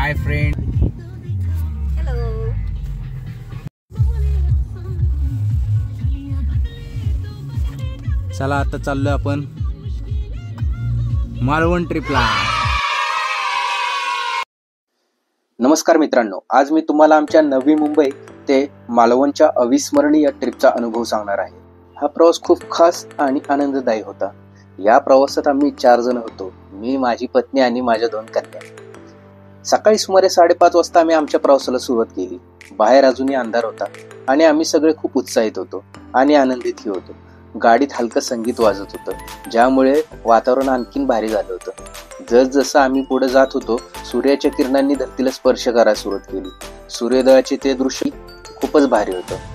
Hi friend. Hello. चला आता चाललोय आपण मालवण ट्रिपला. नमस्कार मित्रांनो, आज मी तुम्हाला आमच्या नवी मुंबई ते मालवणच्या अविस्मरणीय ट्रिपचा अनुभव सांगणार आहे. हा प्रवास खूप खास आणि आनंददायी होता. या प्रवासात आम्ही 4 जण होतो. मी, माझी पत्नी आणि माझ्या 2 कन्या. सकाळी सुमारे 5:30 वाजता आम्ही आमच्या प्रवासाला सुरुवात केली. बाहेर अजूनही अंधार होता आणि आम्ही सगळे खूप उत्साहित होतो आणि आनंदितही होतो. गाडीत हलकं संगीत वाजत होतं, ज्यामुळे वातावरण आणखीन भारी झालं होतं. जसजसं आम्ही पुढे जात होतो, सूर्याच्या किरणांनी धरतीला स्पर्श करायला सुरुवात केली. सूर्योदयाचे ते दृश्य खूपच भारी होतं.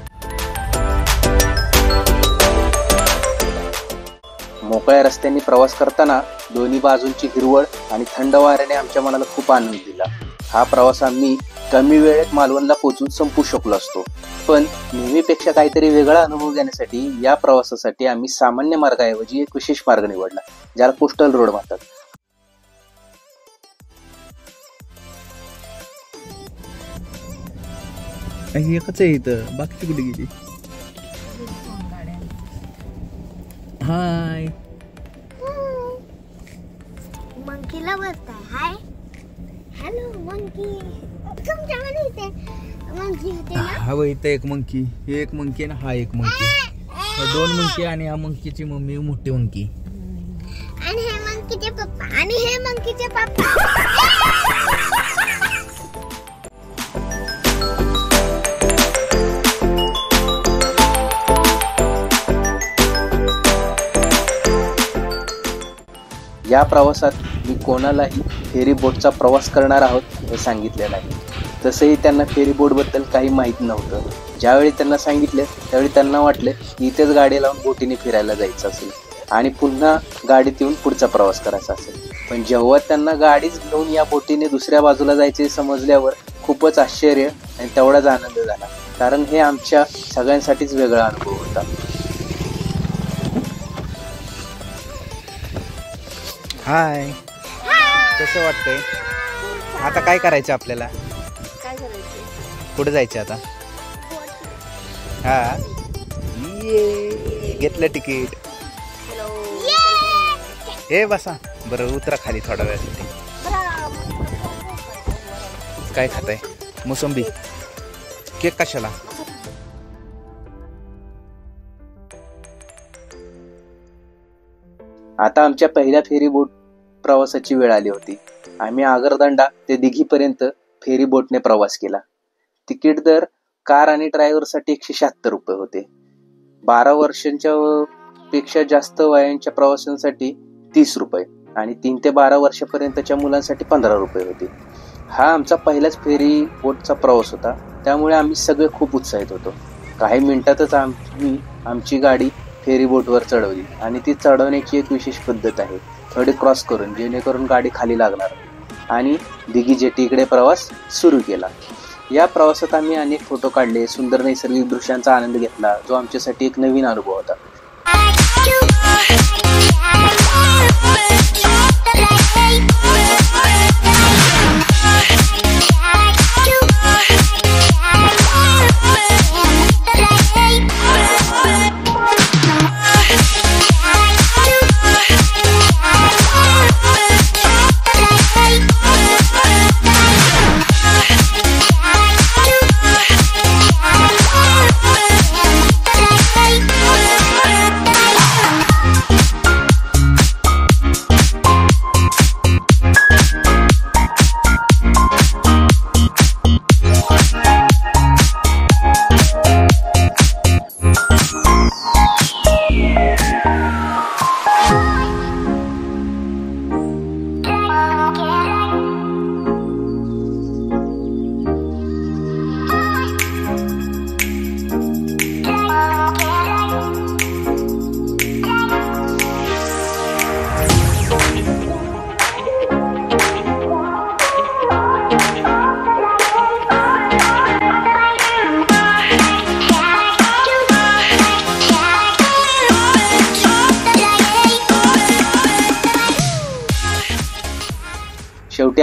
मोकळ्या रस्त्यांनी प्रवास करताना दोन्ही बाजूंची हिरवळ आणि थंड वाऱ्याने आमच्या मनाला खूप आनंद दिला. हा प्रवास आम्ही कमी वेळेत मालवणला पोहोचून संपू शकलो असतो, पण नेहमीपेक्षा काहीतरी वेगळा अनुभव घेण्यासाठी या प्रवासासाठी आम्ही सामान्य मार्गाऐवजी एक विशेष मार्ग निवडला, ज्याला कोस्टल रोड म्हणतात. एकच आहे इथं, बाकीची कुठे गेली? हाय. मंकीला बोलताय हाय. Hello monkey. तुमच्याकडे इथे मंकी होते ना? हा इथं एक मंकी, हे एक मंकी ना, हा एक मंकी. 2 मंकी आणि हा मंकीची मम्मी मोठी मंकी. आणि हे मंकीचे पप्पा आणि हे मंकीचे पप्पा. या प्रवासात मी कोणालाही फेरी बोटचा प्रवास करणार आहोत हे सांगितले नाही. तसंही त्यांना फेरी बोटबद्दल काही माहीत नव्हतं. ज्यावेळी त्यांना सांगितले त्यावेळी त्यांना वाटले की इथेच गाडी लावून बोटीने फिरायला जायचं असेल आणि पुन्हा गाडीत येऊन पुढचा प्रवास करायचा असेल. पण जेव्हा त्यांना गाडीच घेऊन या बोटीने दुसऱ्या बाजूला जायचे समजल्यावर खूपच आश्चर्य आणि तेवढाच आनंद झाला, कारण हे आमच्या सगळ्यांसाठीच वेगळा अनुभव होता. हाय. कसं वाटतंय? आता काय करायचं आपल्याला? काय करायचं? कुठे जायचं आता? हा ये घेतलं तिकीट. हे बसा बरं, उतरा खाली थोडा वेळासाठी. काय खाताय? मोसंबी. केक कशाला? आता आमच्या पहिल्या फेरी बोट प्रवासाची वेळ आली होती. आम्ही आगरदंडा ते दिघीपर्यंत फेरी बोटने प्रवास केला. तिकीट दर कार आणि ड्रायव्हरसाठी 176 रुपये होते. 12 वर्षांच्या पेक्षा जास्त वयांच्या प्रवाशांसाठी 30 रुपये आणि 3 ते 12 वर्षापर्यंतच्या मुलांसाठी 15 रुपये होते. हा आमचा पहिलाच फेरी बोटचा प्रवास होता, त्यामुळे आम्ही सगळे खूप उत्साहित होतो. काही मिनिटातच आम्ही आमची गाडी फेरी बोटवर चढवली आणि ती चढवण्याची एक विशेष पद्धत आहे, थोडे क्रॉस करून, जेणेकरून गाडी खाली लागणार, आणि दिघी जेटीकडे प्रवास सुरू केला. या प्रवासात आम्ही अनेक फोटो काढले, सुंदर नैसर्गिक दृश्यांचा आनंद घेतला, जो आमच्यासाठी एक नवीन अनुभव होता.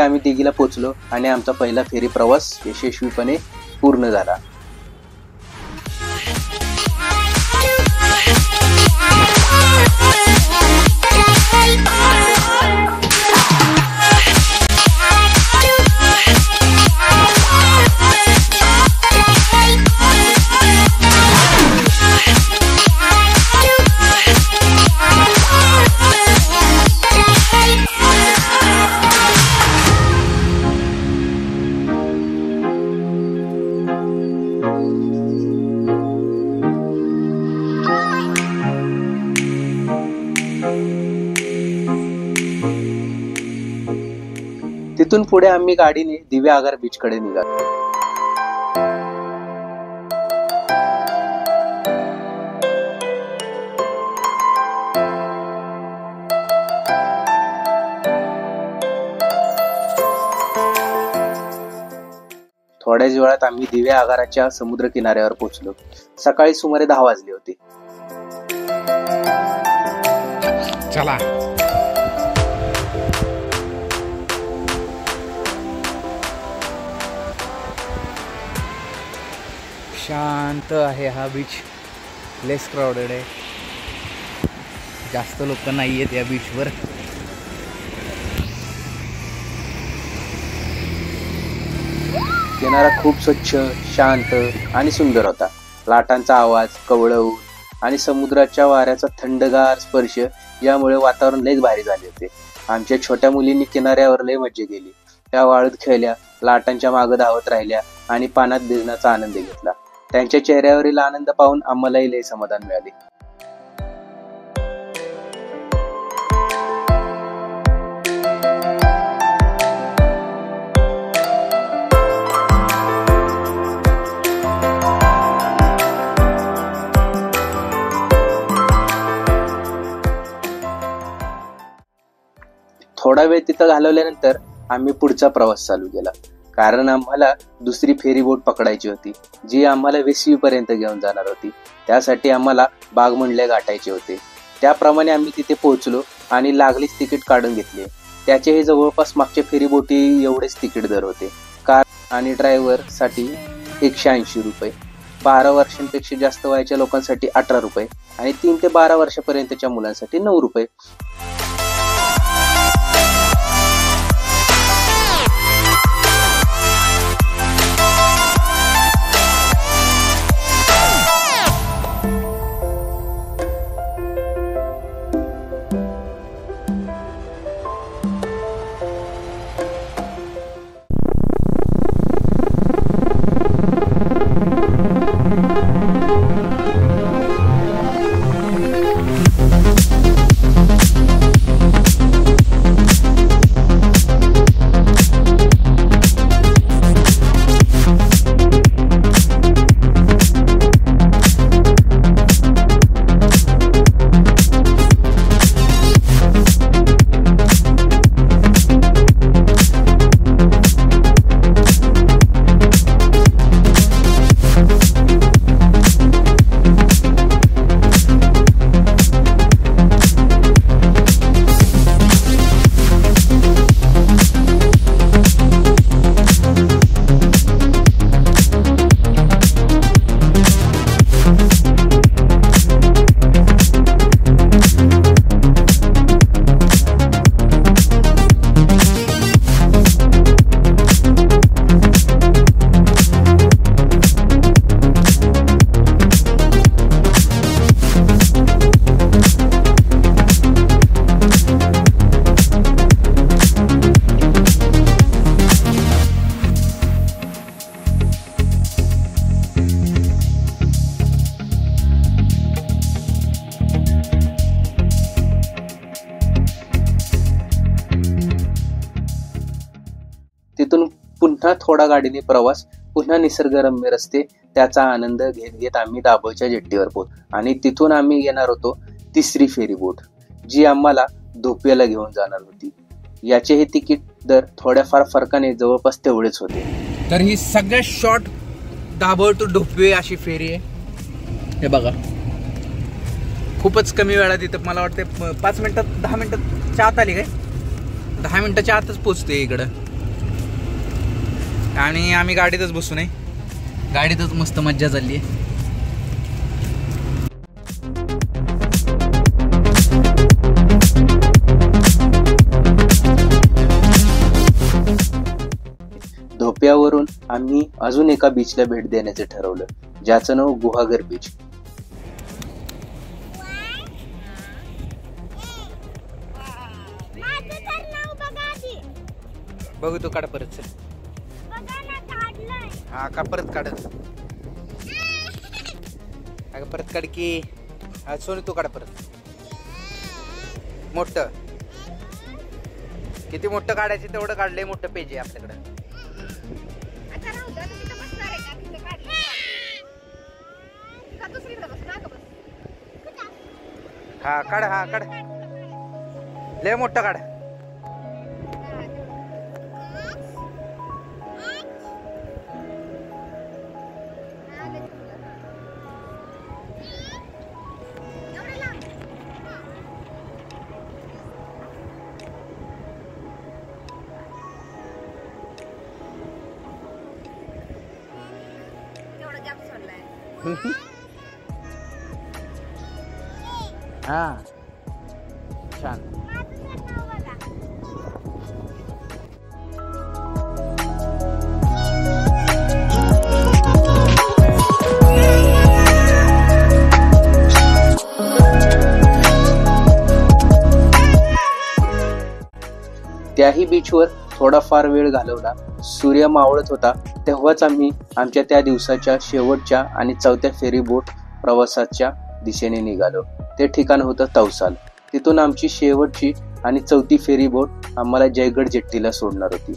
आम्ही दिघीला पोचलो आणि आमचा पहिला फेरी प्रवास यशस्वीपणे पूर्ण झाला. तिथून पुढे आम्ही गाडीने दिव्या आगार बीच कडे निघालो. थोड्याच वेळात आम्ही दिव्या आगाराच्या समुद्र किनाऱ्यावर पोहोचलो. सकाळी सुमारे 10 वाजले होते. चला शांत आहे हा बीच. लेस क्राउडेड आहे, जास्त लोक नाही आहेत या बीचवर. किनारा खूप स्वच्छ, शांत आणि सुंदर होता. लाटांचा आवाज, कवळवून आणि समुद्राच्या वाऱ्याचा थंडगार स्पर्श यामुळे वातावरण लयच भारी झाले होते. आमच्या छोट्या मुलींनी किनाऱ्यावर लय मज्जा केली. त्या वाळूत खेळल्या, लाटांच्या मागे धावत राहिल्या आणि पाण्यात भिजण्याचा आनंद घेतला. त्यांच्या चेहऱ्यावरील आनंद पाहून आम्हालाही लय समाधान मिळाले. थोडा वेळ तिथं घालवल्यानंतर आम्ही पुढचा प्रवास चालू केला, कारण आम्हाला दुसरी फेरी बोट पकडायची होती, जी आम्हाला वेसवी पर्यंत घेऊन जाणार होती. त्यासाठी आम्हाला बागमंडले गाठायचे होते. त्याप्रमाणे आम्ही तिथे पोहोचलो आणि लागलीच तिकीट काढून घेतले. त्याचेही जवळपास मागच्या फेरी बोटी एवढेच तिकीट दर होते. कार आणि ड्रायव्हर साठी 180 रुपये, 12 वर्षांपेक्षा जास्त वयाच्या लोकांसाठी 18 रुपये आणि 3 ते 12 वर्षापर्यंतच्या मुलांसाठी 9 रुपये. तिथून पुन्हा थोडा गाडीने प्रवास, पुन्हा निसर्गरम्य रस्ते, त्याचा आनंद घेत घेत आम्ही दाभोळच्या जेट्टीवर पोहोचलो आणि तिथून आम्ही येणार होतो तिसरी फेरी बोट, जी आम्हाला धोपियाला घेऊन जाणार होती. याचेही तिकीट दर थोड्याफार फरकाने जवळपास तेवढेच होते. तर ही सगळ्यात शॉर्ट दाभोळ टू ढोपवे अशी फेरी आहे. हे बघा, खूपच कमी वेळात इथं मला वाटते 5 मिनिटात 10 मिनिटाच्या आत आली काय, 10 मिनिटाच्या आतच पोचते इकडं. आणि आम्ही गाडीतच बसू नये, गाडीतच मस्त मज्जा चालली आहे. धोप्यावरून आम्ही अजून एका बीचला भेट देण्याचे ठरवलं, ज्याचं नाव गुहागर बीच. बघू तू काढ परत सर. हा का परत काढत अगं परत काढ की. हा सोनी तू काढ परत. मोठं किती मोठं काढायचं तेवढं काढलंय. मोठं पेज आहे आपल्याकडं. हा काढ, हा काढ, लय मोठं काढ. हा छान. त्याही बीचवर थोडाफार वेळ घालवला. सूर्य मावळत होता तेव्हाच आम्ही आमच्या त्या दिवसाच्या शेवटच्या आणि चौथ्या फेरी बोट प्रवासाच्या दिशेने निघालो. ते ठिकाण होतं तवसाल. तिथून आमची शेवटची आणि चौथी फेरी बोट आम्हाला जयगड जेट्टीला सोडणार होती.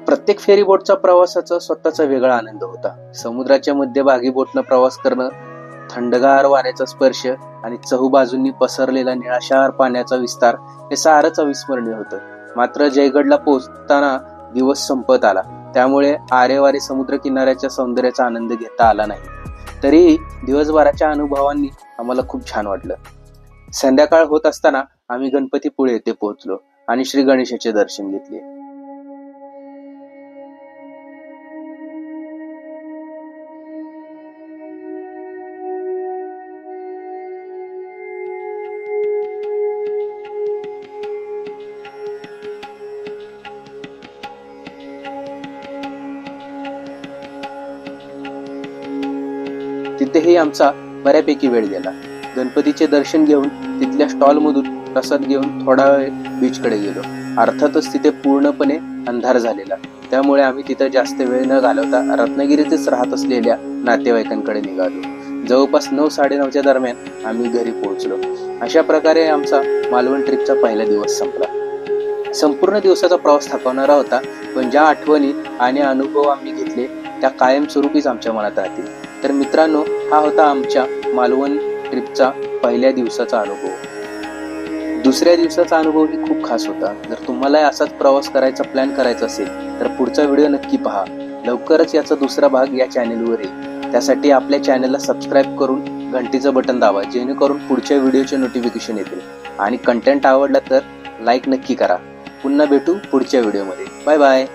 प्रत्येक फेरी बोटचा प्रवासाचा स्वतःचा वेगळा आनंद होता. समुद्राच्या मध्यभागी बोटनं प्रवास करणं, थंडगार वाऱ्याचा स्पर्श आणि चहूबाजूंनी पसरलेला निळाशार पाण्याचा विस्तार हे सारंच अविस्मरणीय होतं. मात्र जयगडला पोहोचताना दिवस संपत आला, त्यामुळे आरेवारे समुद्र किनाऱ्याच्या सौंदर्याचा आनंद घेता आला नाही. तरीही दिवसभराच्या अनुभवांनी आम्हाला खूप छान वाटलं. संध्याकाळ होत असताना आम्ही गणपतीपुळे येथे पोहोचलो आणि श्री गणेशाचे दर्शन घेतले. तिथेही आमचा बऱ्यापैकी वेळ गेला. गणपतीचे दर्शन घेऊन तिथल्या स्टॉलमधून प्रसाद घेऊन थोडा वेळ बीचकडे गेलो. अर्थातच तिथे पूर्णपणे अंधार झालेला, त्यामुळे आम्ही तिथे जास्त वेळ न घालवता रत्नागिरीतच राहत असलेल्या नातेवाईकांकडे निघालो. जवळपास 9-9:30च्या दरम्यान आम्ही घरी पोहोचलो. अशा प्रकारे आमचा मालवण ट्रिपचा पहिला दिवस संपला. संपूर्ण दिवसाचा प्रवास थकवणारा होता, पण ज्या आठवणी आणि अनुभव आम्ही घेतले त्या कायमस्वरूपीच आमच्या मनात राहतील. तर मित्रांनो, हा होता आमच्या मालवण ट्रिपचा पहिल्या दिवसाचा अनुभव. दुसऱ्या दिवसाचा अनुभवही खूप खास होता. जर तुम्हाला असाच प्रवास करायचा प्लॅन करायचा असेल तर पुढचा व्हिडिओ नक्की पहा. लवकरच याचा दुसरा भाग या चॅनेलवर येईल. त्यासाठी आपल्या चॅनेलला सबस्क्राईब करून घंटीचं बटन दाबा, जेणेकरून पुढच्या व्हिडिओचे नोटिफिकेशन येतील. आणि कंटेंट आवडला तर लाईक नक्की करा. पुन्हा भेटू पुढच्या व्हिडिओमध्ये. Bye bye.